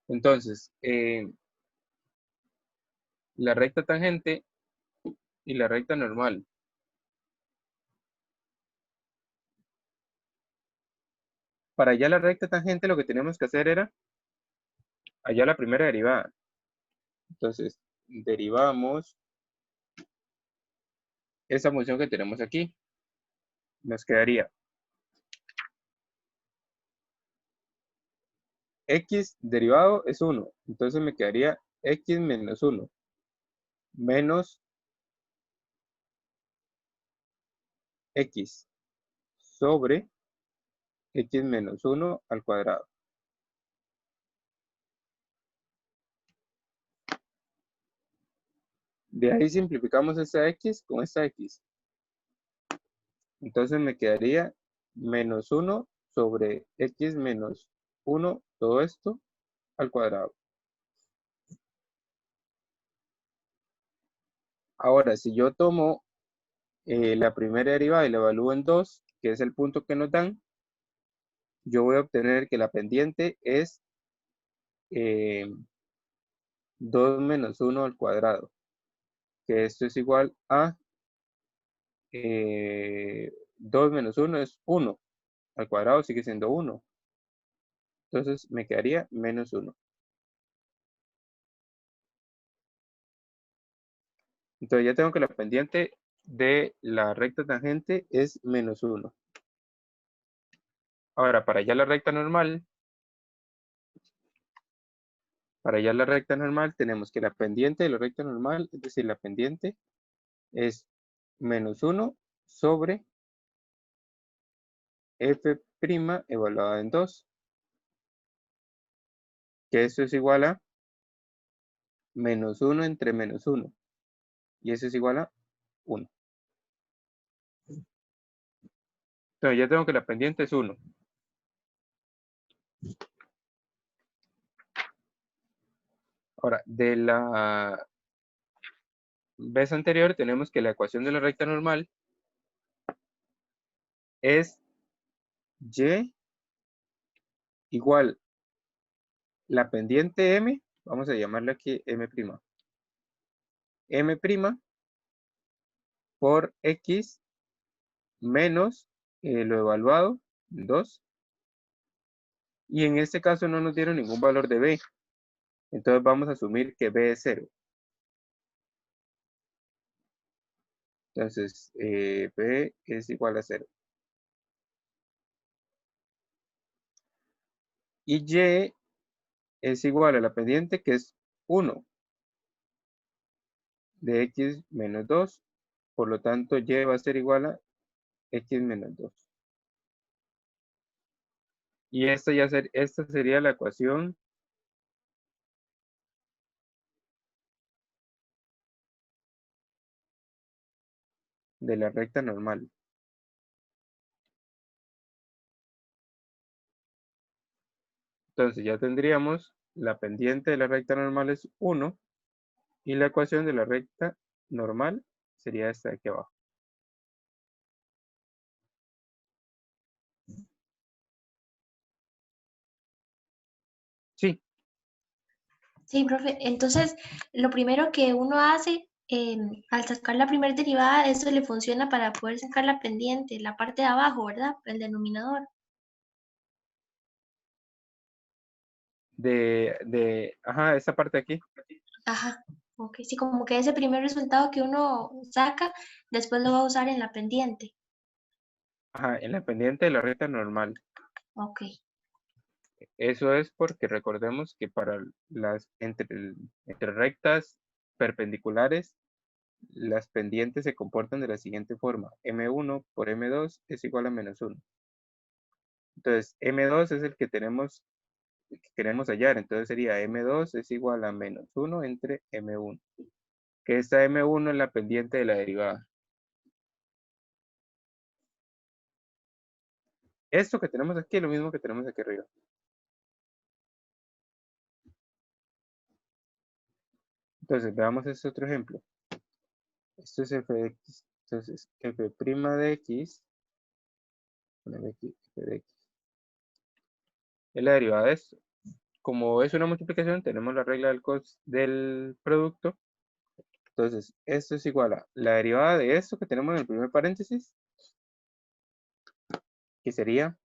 Entonces, la recta tangente y la recta normal. Para hallar la recta tangente lo que tenemos que hacer era hallar la primera derivada. Entonces, derivamos esa función que tenemos aquí. Nos quedaría x derivado es 1. Entonces me quedaría x menos 1 menos x sobre x menos 1 al cuadrado. De ahí simplificamos esta x con esta x. Entonces me quedaría menos 1 sobre x menos 1, todo esto al cuadrado. Ahora, si yo tomo la primera derivada y la evalúo en 2, que es el punto que nos dan, yo voy a obtener que la pendiente es 2 menos 1 al cuadrado, que esto es igual a 2 menos 1 es 1, al cuadrado sigue siendo 1. Entonces me quedaría menos 1. Entonces ya tengo que la pendiente de la recta tangente es menos 1. Ahora, para hallar la recta normal, tenemos que la pendiente de la recta normal, es decir, la pendiente es menos 1 sobre f' evaluada en 2, que esto es igual a menos 1 entre menos 1, y eso es igual a 1. Entonces ya tengo que la pendiente es 1. Ahora, de la vez anterior tenemos que la ecuación de la recta normal es y igual la pendiente m, vamos a llamarle aquí m', m' por x menos lo evaluado, 2, y en este caso no nos dieron ningún valor de b, entonces vamos a asumir que b es 0. Entonces, b es igual a 0. Y y es igual a la pendiente, que es 1 de x menos 2, por lo tanto y va a ser igual a x menos 2. Y esta sería la ecuación de la recta normal. Entonces ya tendríamos la pendiente de la recta normal es 1 y la ecuación de la recta normal sería esta de aquí abajo. Sí, Sí, profe. Entonces, lo primero que uno hace al sacar la primera derivada, eso le funciona para poder sacar la pendiente, la parte de abajo, ¿verdad? El denominador. ajá, esta parte de aquí. Ajá. Ok, sí, como que ese primer resultado que uno saca, después lo va a usar en la pendiente. Ajá, en la pendiente de la recta normal. Ok. Eso es porque recordemos que para las entre rectas perpendiculares, las pendientes se comportan de la siguiente forma. M1 por M2 es igual a menos 1. Entonces, M2 es el que queremos hallar. Entonces sería M2 es igual a menos 1 entre M1. Que esta M1 es la pendiente de la derivada. Esto que tenemos aquí es lo mismo que tenemos aquí arriba. Entonces, veamos este otro ejemplo. Esto es f de x. Entonces, f' de x, ponemos aquí f de x, es la derivada de esto. como es una multiplicación, tenemos la regla del producto. Entonces, esto es igual a la derivada de esto que tenemos en el primer paréntesis, que sería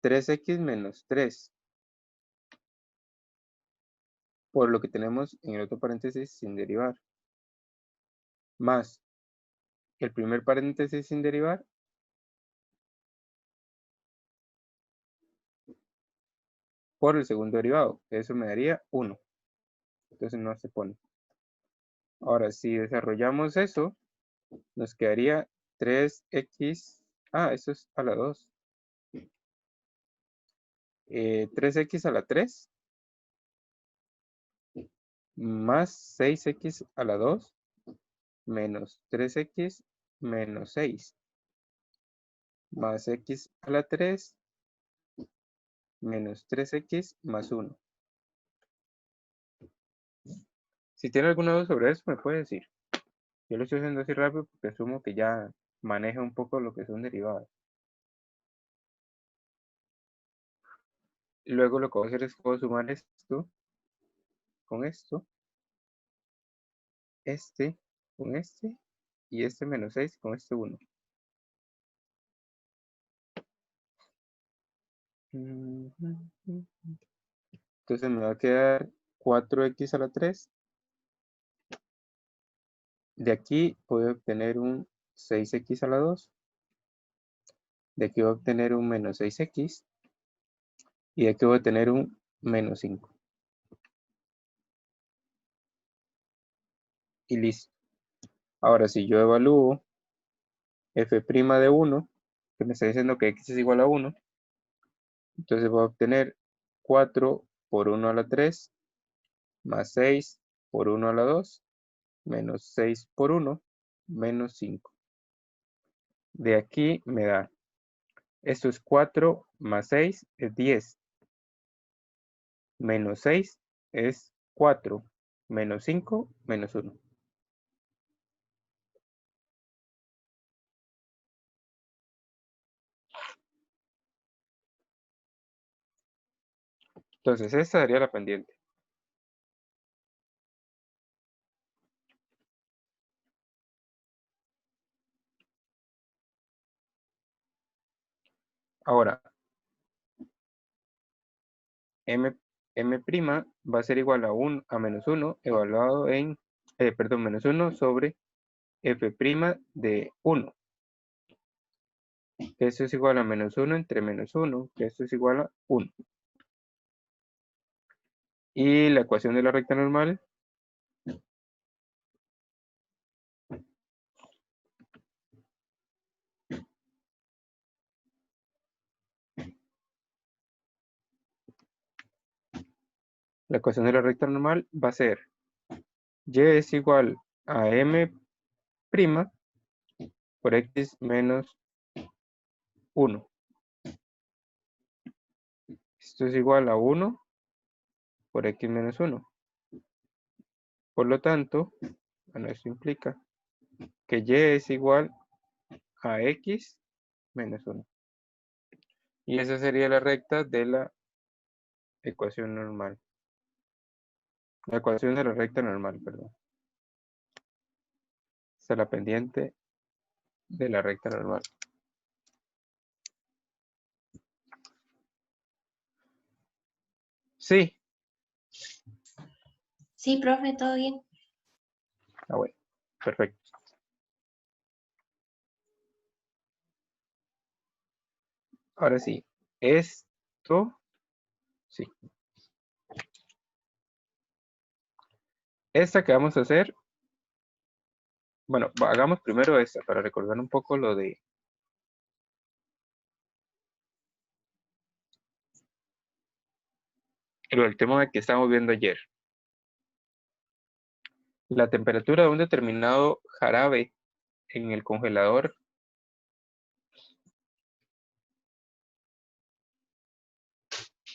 3x menos 3, por lo que tenemos en el otro paréntesis sin derivar, más el primer paréntesis sin derivar, por el segundo derivado. Eso me daría 1. Entonces no se pone. Ahora, si desarrollamos eso, nos quedaría 3x. Eso es a la 2. 3x a la 3 más 6x a la 2 menos 3x menos 6 más x a la 3 menos 3x más 1. Si tiene alguna duda sobre eso, me puede decir. Yo lo estoy haciendo así rápido porque asumo que ya maneja un poco lo que son derivadas. Luego lo que voy a hacer es que puedo sumar esto con esto, este con este, y este menos 6 con este 1. Entonces me va a quedar 4x a la 3. De aquí voy a obtener un 6x a la 2. De aquí voy a obtener un menos 6x. Y de aquí voy a tener un menos 5. Y listo. Ahora si yo evalúo f' de 1, que me está diciendo que x es igual a 1, entonces voy a obtener 4 por 1 a la 3 más 6 por 1 a la 2 menos 6 por 1 menos 5. De aquí me da, esto es 4 más 6 es 10, menos 6 es 4, menos 5 menos 1. Entonces esta sería la pendiente. Ahora, m' va a ser igual a menos 1 evaluado en, menos 1 sobre f' de 1. Esto es igual a menos 1 entre menos 1, que esto es igual a 1. Y la ecuación de la recta normal va a ser y es igual a m' por x menos 1. Esto es igual a 1 por x menos 1. Por lo tanto, bueno, esto implica que y es igual a x menos 1. Y esa sería la recta de la ecuación normal. La ecuación de la recta normal, perdón. Esta es la pendiente de la recta normal. Sí. Sí, profe, todo bien. Bueno, perfecto. Ahora sí, esto, sí. Esta que vamos a hacer, bueno, hagamos primero esta para recordar un poco lo del tema que estábamos viendo ayer. La temperatura de un determinado jarabe en el congelador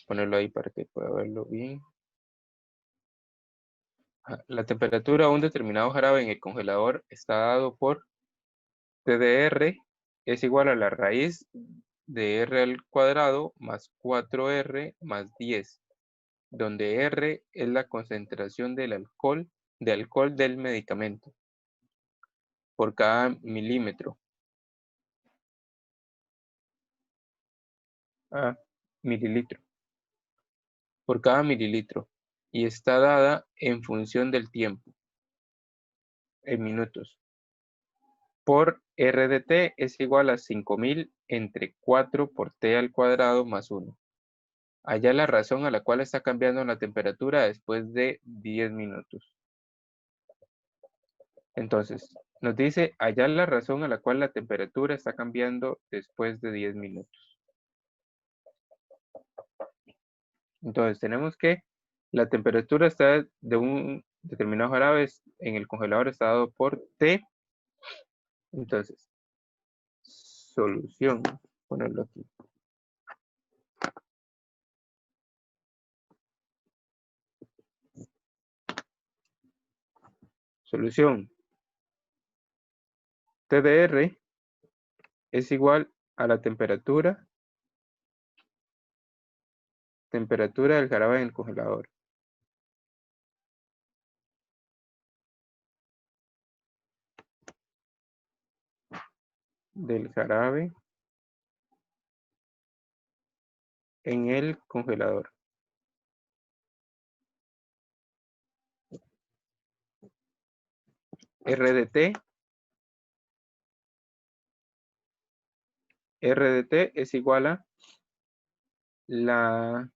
ponerlo ahí para que pueda verlo bien. La temperatura de un determinado jarabe en el congelador está dado por TDR es igual a la raíz de R al cuadrado más 4R más 10. donde R es la concentración del alcohol del medicamento por cada milímetro. Mililitro. Por cada mililitro. Y está dada en función del tiempo, en minutos. Por R de T es igual a 5000 entre 4 por T al cuadrado más 1. Halla la razón a la cual está cambiando la temperatura después de 10 minutos. Entonces, nos dice hallar la razón a la cual la temperatura está cambiando después de 10 minutos. Entonces, tenemos que la temperatura está de un determinado jarabe en el congelador está dado por T. Entonces, solución, ponerlo aquí. Solución. T de R es igual a la temperatura del jarabe en el congelador. Del jarabe en el congelador. R de T es igual a la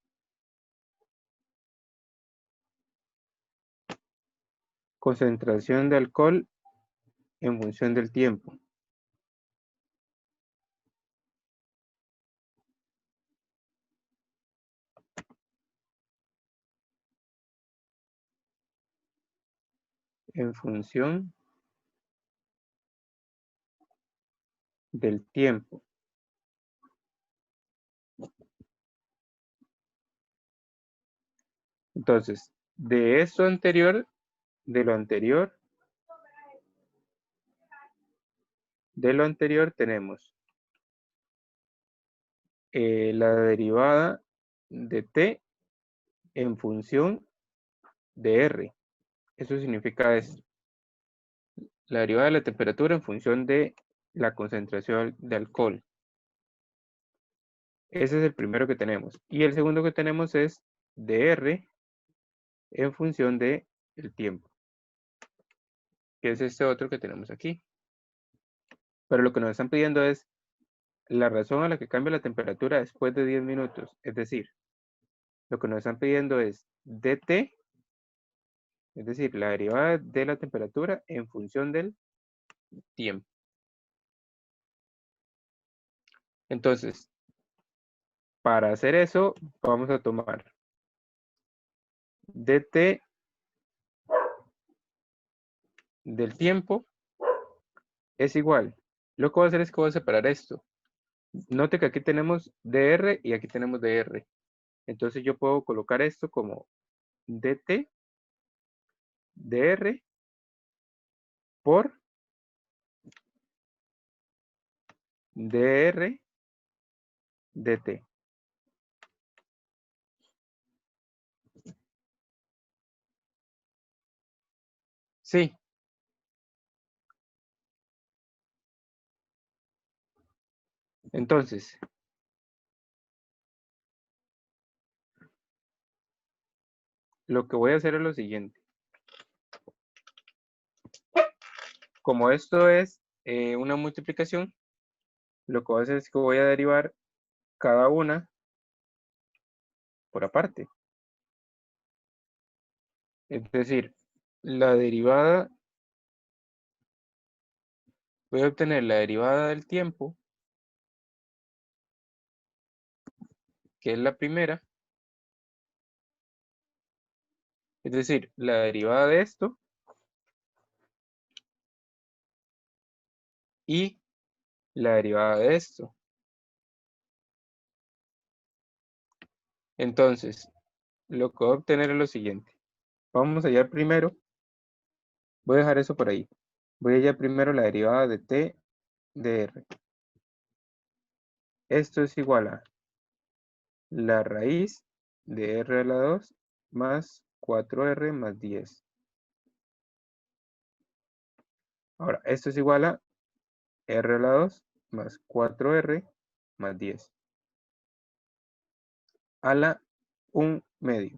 concentración de alcohol en función del tiempo. En función del tiempo. Entonces, de lo anterior tenemos la derivada de T en función de R. Eso significa esto. La derivada de la temperatura en función de la concentración de alcohol. Ese es el primero que tenemos. Y el segundo que tenemos es de R en función de el tiempo. Que es este otro que tenemos aquí. Pero lo que nos están pidiendo es la razón a la que cambia la temperatura después de 10 minutos. Es decir, lo que nos están pidiendo es dt, es decir, la derivada de la temperatura en función del tiempo. Entonces, para hacer eso, vamos a tomar dt del tiempo es igual. Lo que voy a hacer es que voy a separar esto. Note que aquí tenemos dr y aquí tenemos dr. Entonces yo puedo colocar esto como dt dr por dr dt. Sí. Entonces, lo que voy a hacer es lo siguiente. Como esto es una multiplicación, lo que voy a hacer es que voy a derivar cada una por aparte. Es decir, la derivada, voy a obtener la derivada del tiempo, que es la primera. Es decir, la derivada de esto y la derivada de esto. Entonces, lo que voy a obtener es lo siguiente. Vamos a hallar primero, voy a dejar eso por ahí. Voy a hallar primero la derivada de t de r. Esto es igual a la raíz de r a la 2 más 4R más 10. Ahora, esto es igual a R a la 2 más 4R más 10 a la 1 medio.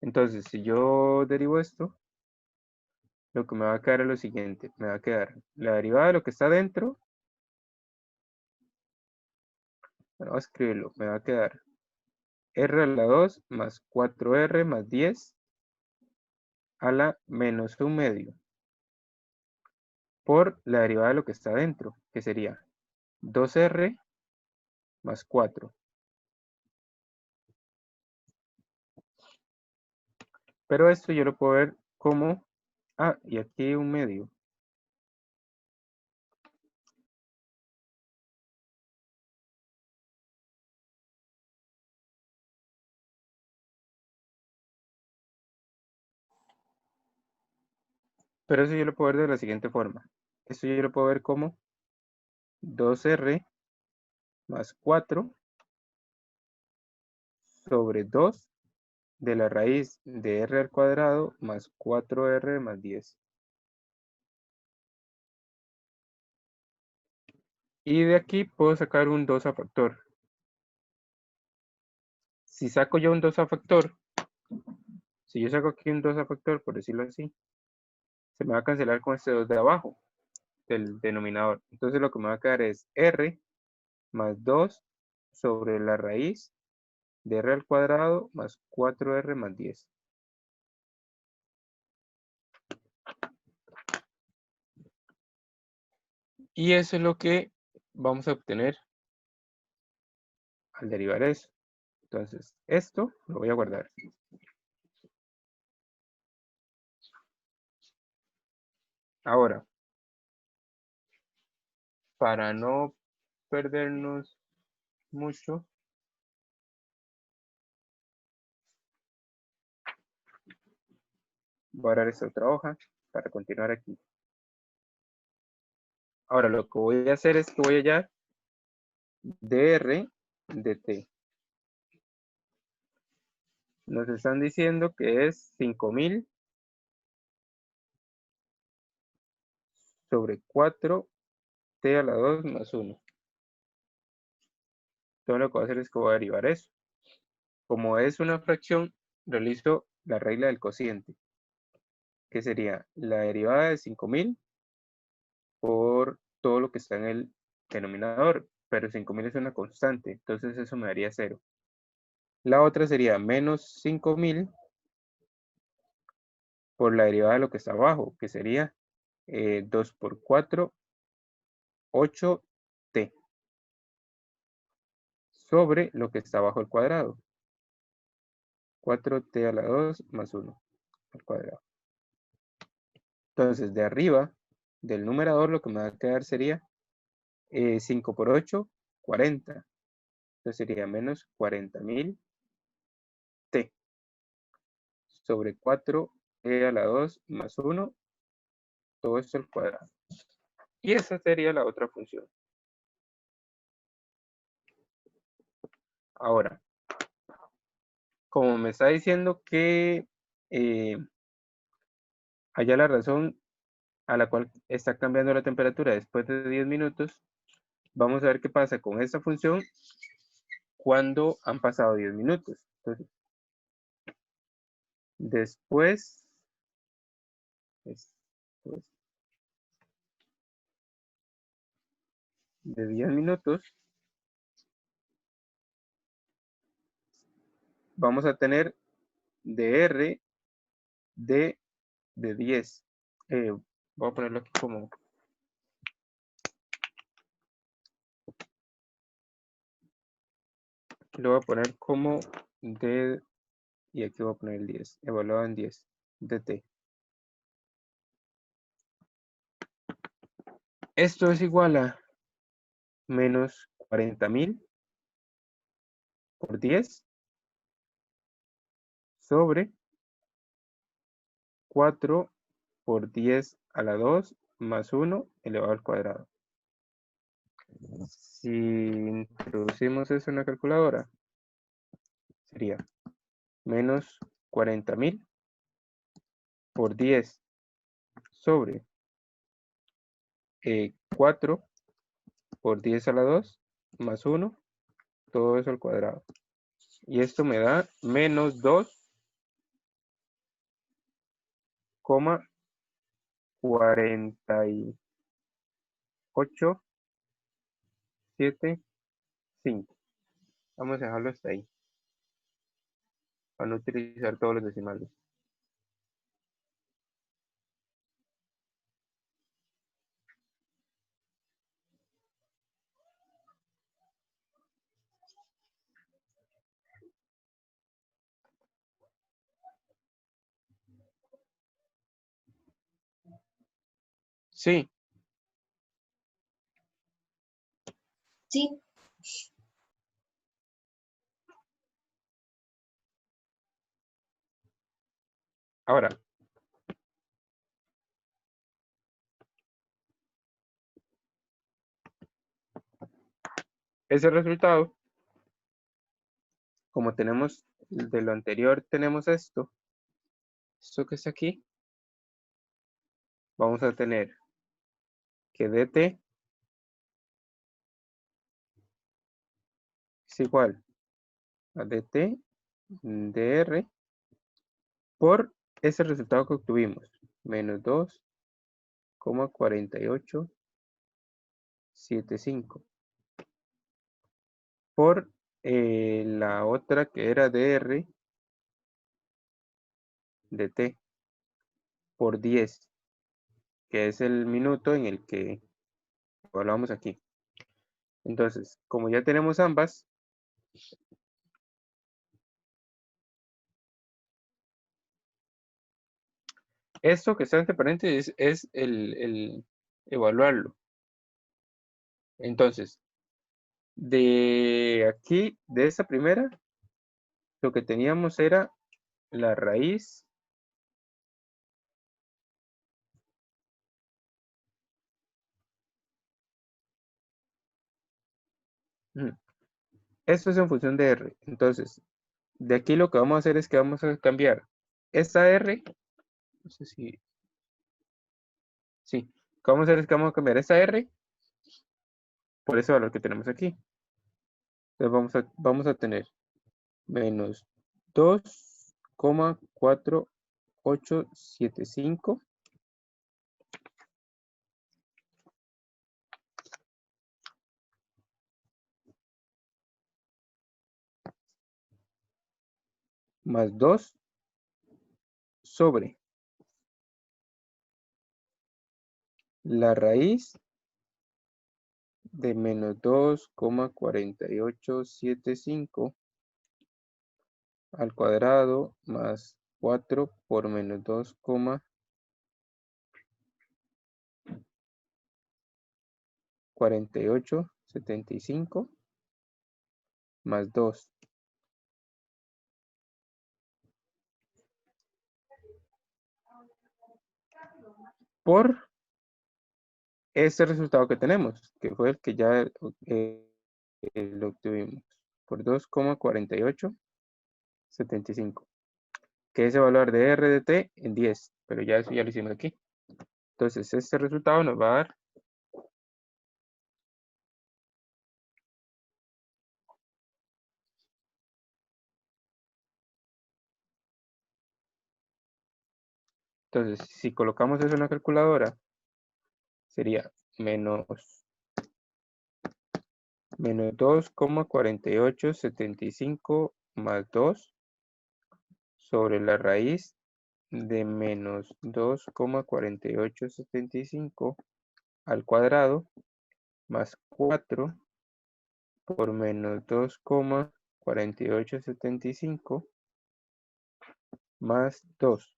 Entonces, si yo derivo esto, lo que me va a quedar es lo siguiente. Me va a quedar la derivada de lo que está dentro. Bueno, voy a escribirlo. Me va a quedar R a la 2 más 4R más 10 a la menos 1 medio por la derivada de lo que está dentro, que sería 2R más 4. Pero esto yo lo puedo ver como, y aquí hay un medio. Pero eso yo lo puedo ver de la siguiente forma. Esto yo lo puedo ver como 2R más 4 sobre 2 de la raíz de R al cuadrado más 4R más 10. Y de aquí puedo sacar un 2 a factor. Si saco yo un 2 a factor, si yo saco aquí un 2 a factor, por decirlo así, se me va a cancelar con este 2 de abajo del denominador. Entonces lo que me va a quedar es R más 2 sobre la raíz de R al cuadrado más 4R más 10. Y eso es lo que vamos a obtener al derivar eso. Entonces, esto lo voy a guardar. Ahora, para no perdernos mucho, voy a dar esta otra hoja para continuar aquí. Ahora, lo que voy a hacer es que voy a hallar dr de t. Nos están diciendo que es 5000 sobre 4t a la 2 más 1. Entonces lo que voy a hacer es que voy a derivar eso. Como es una fracción, realizo la regla del cociente, que sería la derivada de 5000 por todo lo que está en el denominador, pero 5000 es una constante, entonces eso me daría 0. La otra sería menos 5000 por la derivada de lo que está abajo, que sería 2 por 4, 8t, sobre lo que está abajo al cuadrado. 4t a la 2 más 1 al cuadrado. Entonces, de arriba del numerador lo que me va a quedar sería 5 por 8, 40. Entonces sería menos 40.000 t sobre 4t a la 2 más 1, todo esto al cuadrado. Y esa sería la otra función. Ahora, como me está diciendo que haya la razón a la cual está cambiando la temperatura después de 10 minutos, vamos a ver qué pasa con esta función cuando han pasado 10 minutos. Entonces, después de 10 minutos, vamos a tener dr de 10. Voy a ponerlo aquí como lo voy a poner como d, y aquí voy a poner el 10, evaluado en 10, dt. Esto es igual a menos 40.000 por 10 sobre 4 por 10 a la 2 más 1 elevado al cuadrado. Si introducimos eso en la calculadora, sería menos 40.000 por 10 sobre 4 por 10 a la 2 más 1, todo eso al cuadrado. Y esto me da menos 2,4875. Vamos a dejarlo hasta ahí, para no utilizar todos los decimales. Sí, Sí, ahora, ese resultado, como tenemos de lo anterior, tenemos esto que está aquí, vamos a tener que dt es igual a dt dr por ese resultado que obtuvimos, menos 2,4875 por la otra que era dr dt por 10, que es el minuto en el que evaluamos aquí. Entonces, como ya tenemos ambas, esto que está entre paréntesis es el evaluarlo. Entonces, de aquí, de esa primera, lo que teníamos era la raíz esto es en función de R. Entonces, de aquí lo que vamos a hacer es que vamos a cambiar esta R, no sé si, sí, lo que vamos a hacer es que vamos a cambiar esta R por ese valor que tenemos aquí. Entonces vamos a tener menos 2,4875 más 2 sobre la raíz de menos 2,4875 al cuadrado más 4 por menos 2,4875 más 2 por este resultado que tenemos, que fue el que ya lo obtuvimos, por 2,4875, que es el valor de R de T en 10, pero ya eso ya lo hicimos aquí. Entonces, este resultado nos va a dar entonces, si colocamos eso en la calculadora, sería menos 2,4875 más 2 sobre la raíz de menos 2,4875 al cuadrado más 4 por menos 2,4875 más 2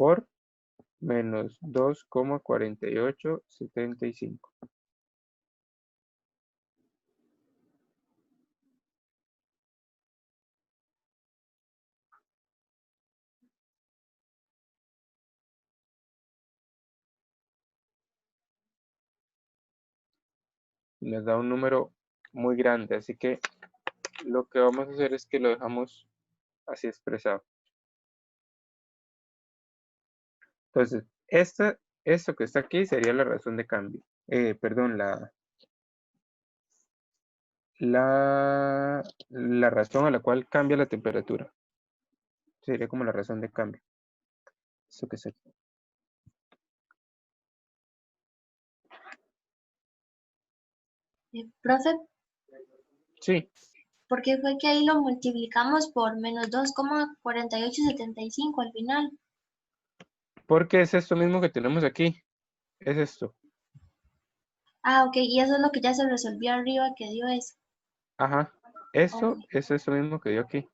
por menos 2,4875. nos da un número muy grande, así que lo que vamos a hacer es que lo dejamos así expresado. Entonces, esto que está aquí sería la razón de cambio. Perdón, la razón a la cual cambia la temperatura. Sería como la razón de cambio. Esto que está aquí. Profe, Sí, ¿por qué fue que ahí lo multiplicamos por menos 2,4875 al final? porque es esto mismo que tenemos aquí. Es esto. Ah, ok, y eso es lo que ya se resolvió arriba que dio eso. Ajá. Ok, Eso es esto mismo que dio aquí.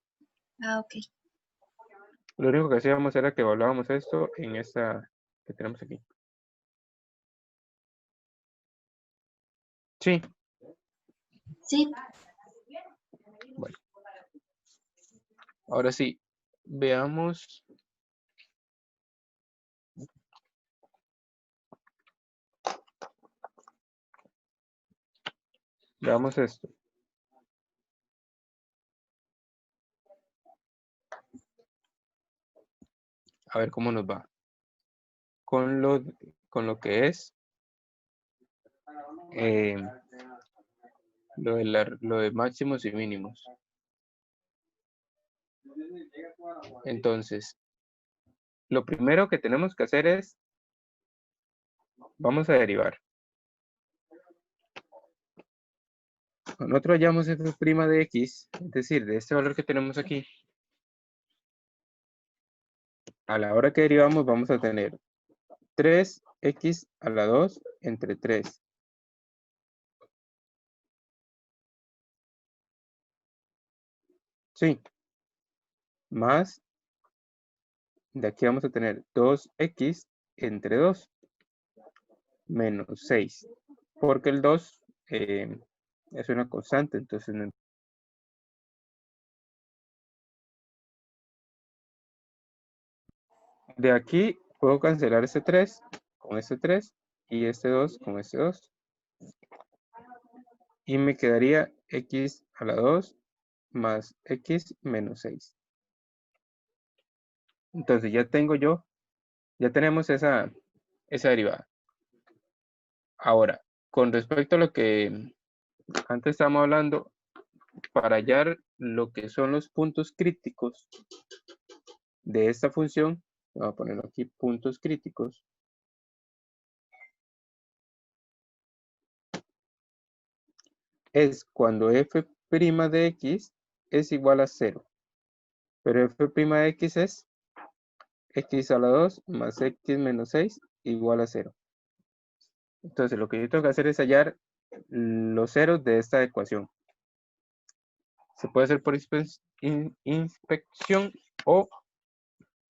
ah, ok. Lo único que hacíamos era que evaluábamos esto en esta que tenemos aquí. Sí, Sí, bueno. Ahora sí, veamos. Veamos esto. A ver cómo nos va. Con lo que es eh, lo de máximos y mínimos. Entonces, lo primero que tenemos que hacer es, vamos a derivar. Cuando nosotros hallamos f' de x, es decir, de este valor que tenemos aquí, a la hora que derivamos vamos a tener 3x a la 2 entre 3. Sí, más, de aquí vamos a tener 2x entre 2 menos 6, porque el 2 es una constante, entonces de aquí puedo cancelar este 3 con este 3 y este 2 con este 2. Y me quedaría x a la 2 más x menos 6. Entonces ya tenemos esa derivada. Ahora, con respecto a lo que antes estábamos hablando, para hallar lo que son los puntos críticos de esta función, voy a poner aquí puntos críticos. Es cuando f' de x es igual a 0. Pero f' de x es x a la 2 más x menos 6 igual a 0. Entonces lo que yo tengo que hacer es hallar los ceros de esta ecuación. Se puede hacer por inspección o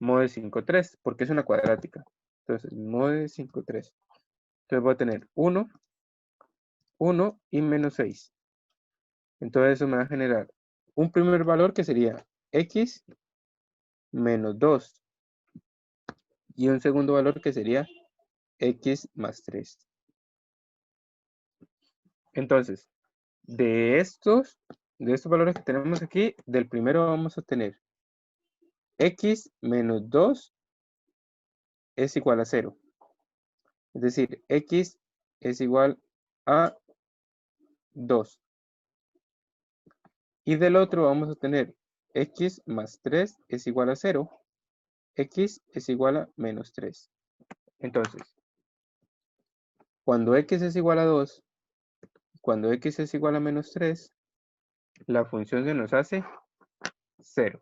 mode 5.3, porque es una cuadrática. Entonces, mode 5.3. Entonces voy a tener 1, 1 y menos 6. Entonces eso me va a generar un primer valor que sería x menos 2 y un segundo valor que sería x más 3. Entonces, de estos valores que tenemos aquí, del primero vamos a tener x menos 2 es igual a 0. Es decir, x es igual a 2. Y del otro vamos a tener x más 3 es igual a 0. X es igual a menos 3. Entonces, cuando x es igual a 2, cuando x es igual a menos 3, la función se nos hace 0.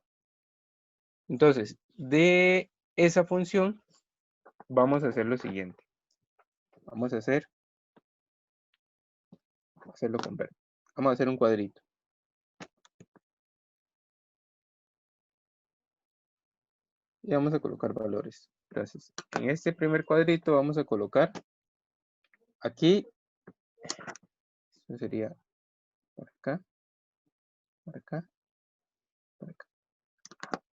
Entonces, de esa función, vamos a hacer lo siguiente. Vamos a hacerlo con verde. Vamos a hacer un cuadrito. Y vamos a colocar valores. Entonces, en este primer cuadrito vamos a colocar aquí, esto sería por acá, por acá, por acá.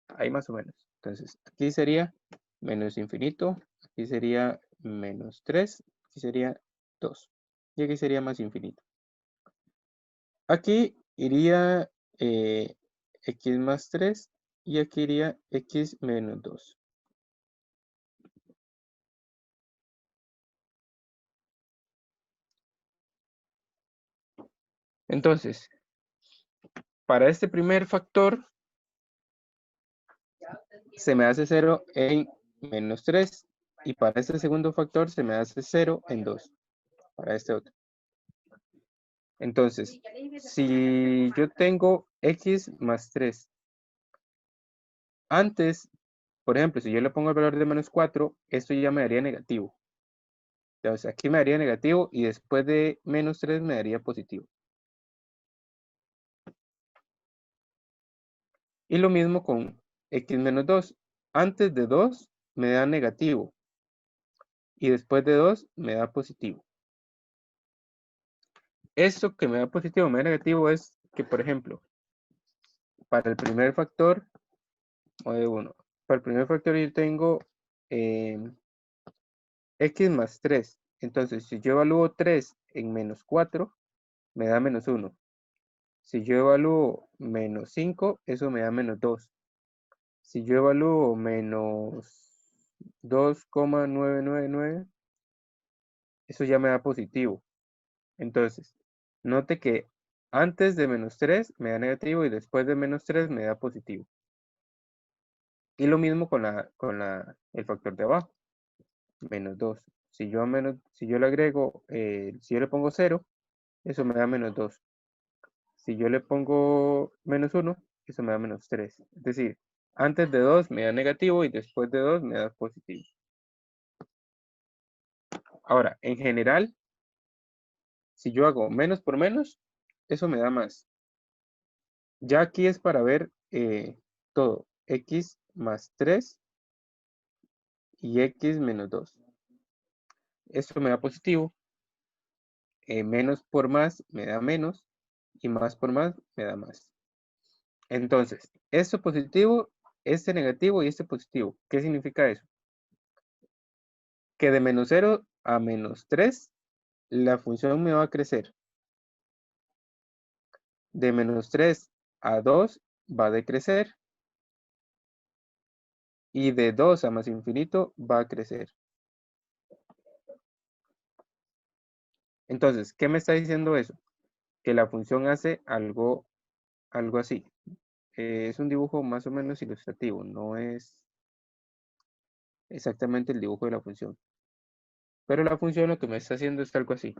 Ahí más o menos. Entonces, aquí sería menos infinito, aquí sería menos 3, aquí sería 2. Y aquí sería más infinito. Aquí iría x más 3 y aquí iría x menos 2. Entonces, para este primer factor, se me hace 0 en menos 3. Y para este segundo factor, se me hace 0 en 2. Para este otro. Entonces, si yo tengo x más 3, antes, por ejemplo, si yo le pongo el valor de menos 4, esto ya me daría negativo. Entonces, aquí me daría negativo y después de menos 3 me daría positivo. Y lo mismo con x menos 2. Antes de 2 me da negativo y después de 2 me da positivo. Esto que me da positivo o me da negativo es que, por ejemplo, para el primer factor, bueno, para el primer factor yo tengo x más 3. Entonces, si yo evalúo 3 en menos 4, me da menos 1. Si yo evalúo menos 5, eso me da menos 2. Si yo evalúo menos 2,999, eso ya me da positivo. Entonces, note que antes de menos 3 me da negativo y después de menos 3 me da positivo. Y lo mismo con el factor de abajo, menos 2. Si yo le agrego, si yo le pongo 0, eso me da menos 2. Si yo le pongo menos 1, eso me da menos 3. Es decir, antes de 2 me da negativo y después de 2 me da positivo. Ahora, en general, si yo hago menos por menos, eso me da más. Ya aquí es para ver todo. X más 3 y x menos 2. Esto me da positivo. Menos por más me da menos. Y más por más me da más. Entonces, esto positivo, este negativo y este positivo. ¿Qué significa eso? Que de menos 0 a menos 3, la función me va a crecer. De menos 3 a 2 va a decrecer. Y de 2 a más infinito va a crecer. Entonces, ¿qué me está diciendo eso? Que la función hace algo así. Es un dibujo más o menos ilustrativo, no es exactamente el dibujo de la función. Pero la función lo que me está haciendo es algo así.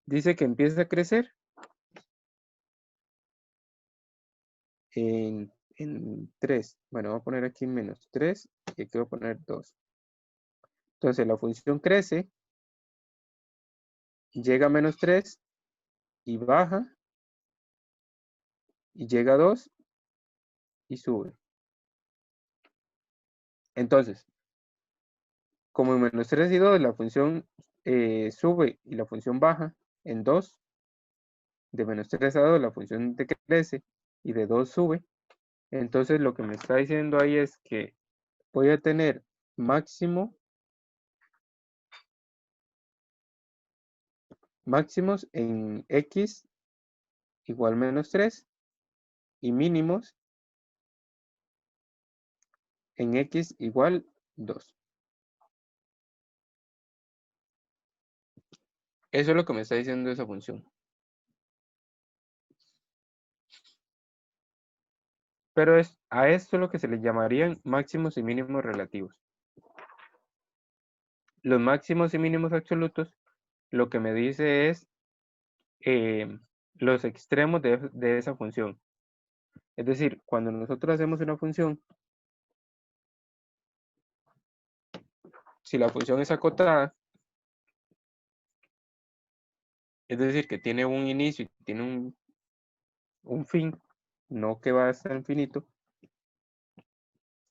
Dice que empieza a crecer en 3. Bueno, voy a poner aquí menos 3 y aquí voy a poner 2. Entonces la función crece, llega a menos 3 y baja, y llega a 2 y sube. Entonces, como en menos 3 y 2 la función sube y la función baja en 2, de menos 3 a 2 la función decrece y de 2 sube. Entonces lo que me está diciendo ahí es que voy a tener máximos en x igual menos 3 y mínimos en x igual 2. Eso es lo que me está diciendo esa función. Pero a esto lo que se le llamarían máximos y mínimos relativos. Los máximos y mínimos absolutos lo que me dice es los extremos de esa función. Es decir, cuando nosotros hacemos una función, si la función es acotada, es decir, que tiene un inicio y tiene un fin, no que va hasta infinito.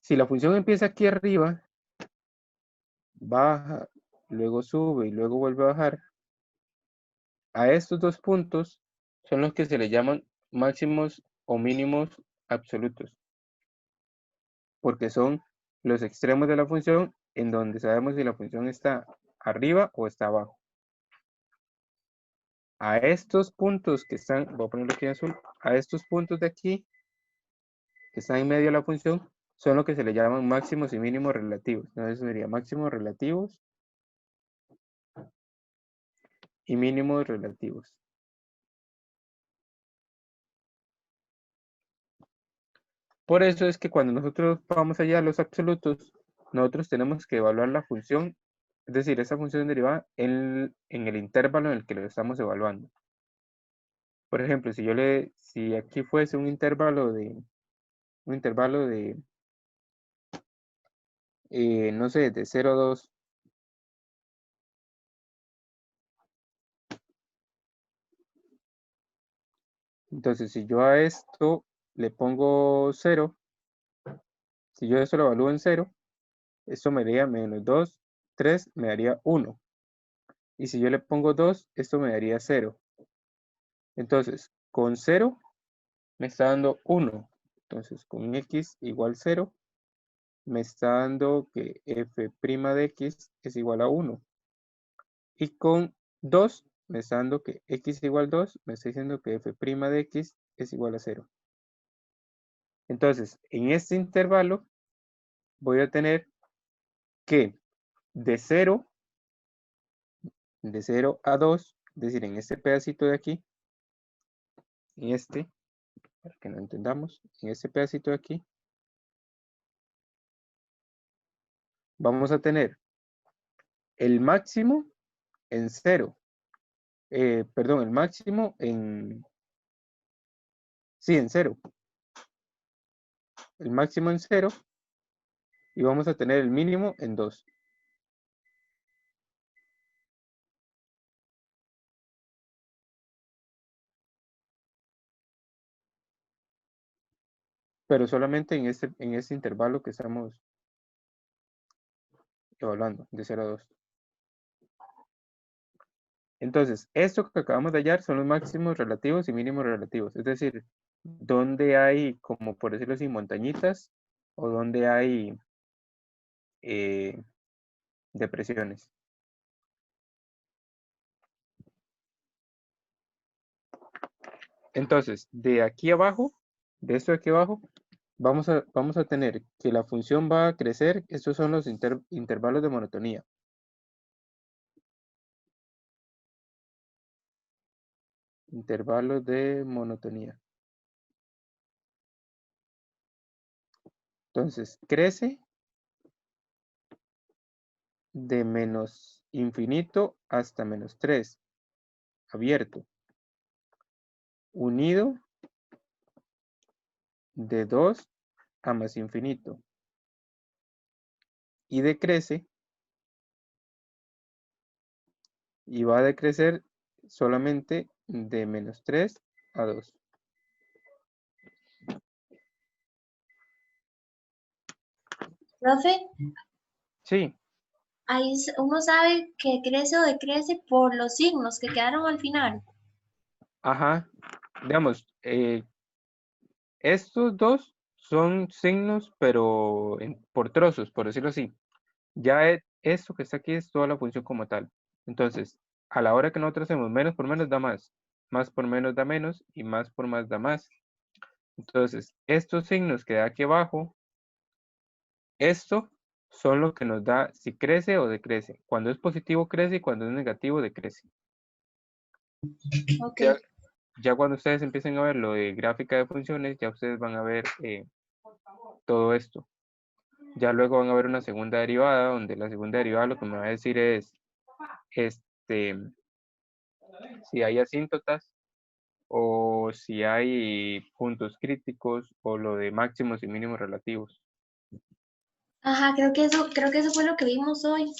Si la función empieza aquí arriba, baja, luego sube y luego vuelve a bajar, a estos dos puntos son los que se le llaman máximos o mínimos absolutos, porque son los extremos de la función en donde sabemos si la función está arriba o está abajo. a estos puntos que están, voy a ponerlo aquí en azul, a estos puntos de aquí, que están en medio de la función, son lo que se le llaman máximos y mínimos relativos. Entonces sería máximos relativos y mínimos relativos. Por eso es que cuando nosotros vamos allá a los absolutos, nosotros tenemos que evaluar la función, es decir, esa función derivada en el intervalo en el que lo estamos evaluando. Por ejemplo, si aquí fuese un intervalo de, no sé, de 0 a 2, entonces si yo a esto le pongo 0, si yo esto lo evalúo en 0, esto me daría menos 2, 3, me daría 1. Y si yo le pongo 2, esto me daría 0. Entonces, con 0 me está dando 1. Entonces, con x igual 0, me está dando que f' de x es igual a 1. Y con 2, me está dando que x igual 2, me está diciendo que f' de x es igual a 0. Entonces, en este intervalo, voy a tener que de 0 a 2, es decir, en este pedacito de aquí, en este, para que lo entendamos, en este pedacito de aquí, vamos a tener el máximo en 0. Perdón, el máximo en 0. El máximo en 0 y vamos a tener el mínimo en 2. Pero solamente en este intervalo que estamos evaluando, de 0 a 2. Entonces, esto que acabamos de hallar son los máximos relativos y mínimos relativos. Es decir, donde hay, como por decirlo así, montañitas o donde hay depresiones. Entonces, de aquí abajo, de esto de aquí abajo, vamos a tener que la función va a crecer. Estos son los intervalos de monotonía. Intervalos de monotonía. Entonces, crece de menos infinito hasta menos 3, abierto. Unido de 2 a más infinito. Y decrece, y va a decrecer solamente de menos 3 a 2. Profe, Sí, ahí uno sabe que crece o decrece por los signos que quedaron al final. ajá. Digamos, estos dos son signos, pero por trozos, por decirlo así. Ya esto que está aquí es toda la función como tal. Entonces, a la hora que nosotros hacemos menos por menos da más por menos da menos y más por más da más. Entonces, estos signos que da aquí abajo, esto son lo que nos da si crece o decrece. Cuando es positivo crece y cuando es negativo decrece. Ok. Ya, ya cuando ustedes empiecen a ver lo de gráfica de funciones, ya ustedes van a ver todo esto. Ya luego van a ver una segunda derivada, donde la segunda derivada lo que me va a decir es si hay asíntotas o si hay puntos críticos o lo de máximos y mínimos relativos. Ajá, creo que eso fue lo que vimos hoy.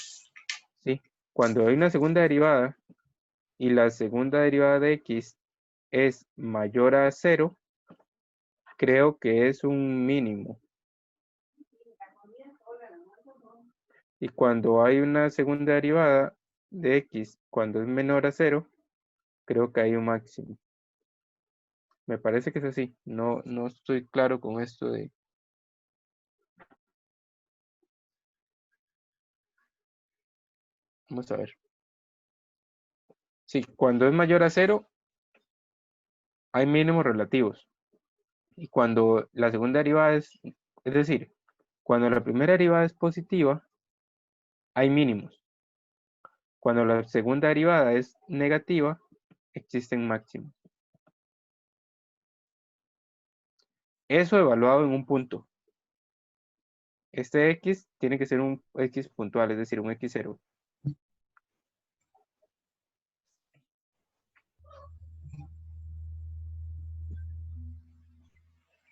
¿Sí? Cuando hay una segunda derivada y la segunda derivada de x es mayor a 0, creo que es un mínimo. Y cuando hay una segunda derivada de x cuando es menor a 0, creo que hay un máximo. Me parece que es así. No estoy claro con esto de... Vamos a ver. Sí, cuando es mayor a 0, hay mínimos relativos. Y cuando la segunda derivada es decir, cuando la primera derivada es positiva, hay mínimos. Cuando la segunda derivada es negativa, existen máximos. Eso evaluado en un punto. Este x tiene que ser un x puntual, es decir, un x0.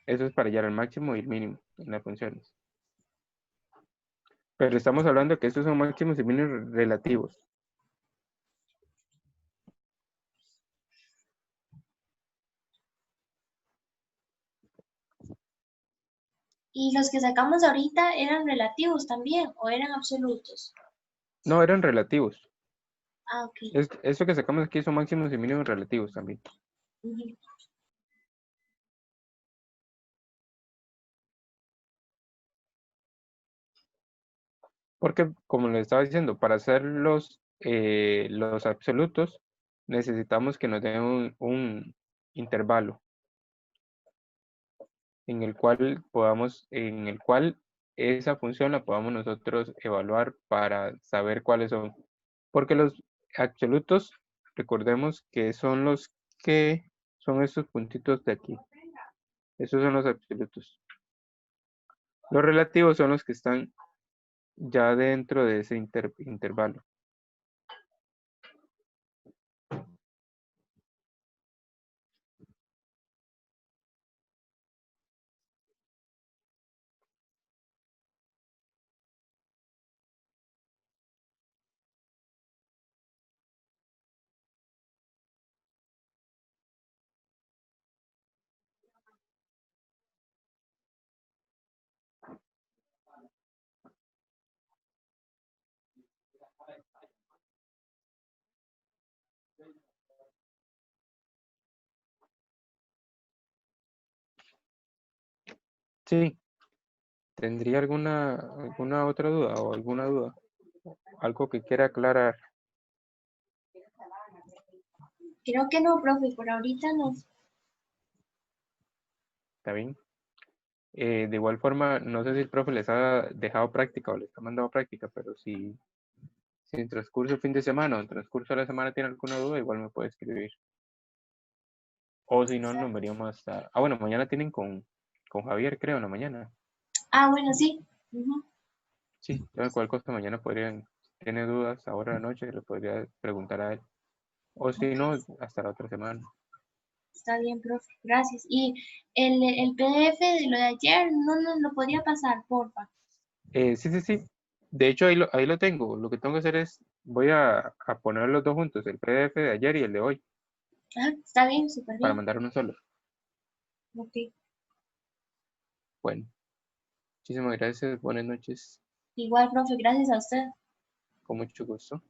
Eso es para hallar el máximo y el mínimo en las funciones. Pero estamos hablando que estos son máximos y mínimos relativos. ¿Y los que sacamos ahorita eran relativos también o eran absolutos? No, eran relativos. Ah, ok. Esto que sacamos aquí son máximos y mínimos relativos también. Ujú. Porque, como les estaba diciendo, para hacer los absolutos, necesitamos que nos den un intervalo en el cual esa función la podamos nosotros evaluar para saber cuáles son. Porque los absolutos, recordemos que son los que son estos puntitos de aquí. Esos son los absolutos. Los relativos son los que están ya dentro de ese intervalo. Sí, ¿tendría alguna otra duda o alguna duda? Algo que quiera aclarar, Creo que no, profe, por ahorita no. ¿está bien? De igual forma, no sé si el profe les ha dejado práctica o les ha mandado práctica, pero si en transcurso fin de semana o en transcurso de la semana tiene alguna duda, igual me puede escribir. O si no, nos veríamos hasta... Ah, bueno, mañana tienen con Javier, creo, en la mañana. Ah, bueno, sí. Ujú. Sí, entonces cualquier cosa mañana podrían, si tiene dudas ahora de la noche, le podría preguntar a él. O si Ok, no, hasta la otra semana. está bien, profe. Gracias. Y el PDF de lo de ayer no nos lo podría pasar, porfa. Sí, sí, sí. De hecho, ahí lo tengo. Lo que tengo que hacer es, voy a poner los dos juntos, el PDF de ayer y el de hoy, Ah, está bien, súper para bien. mandar uno solo. Ok. Bueno, muchísimas gracias. Buenas noches. Igual, profe, gracias a usted. Con mucho gusto.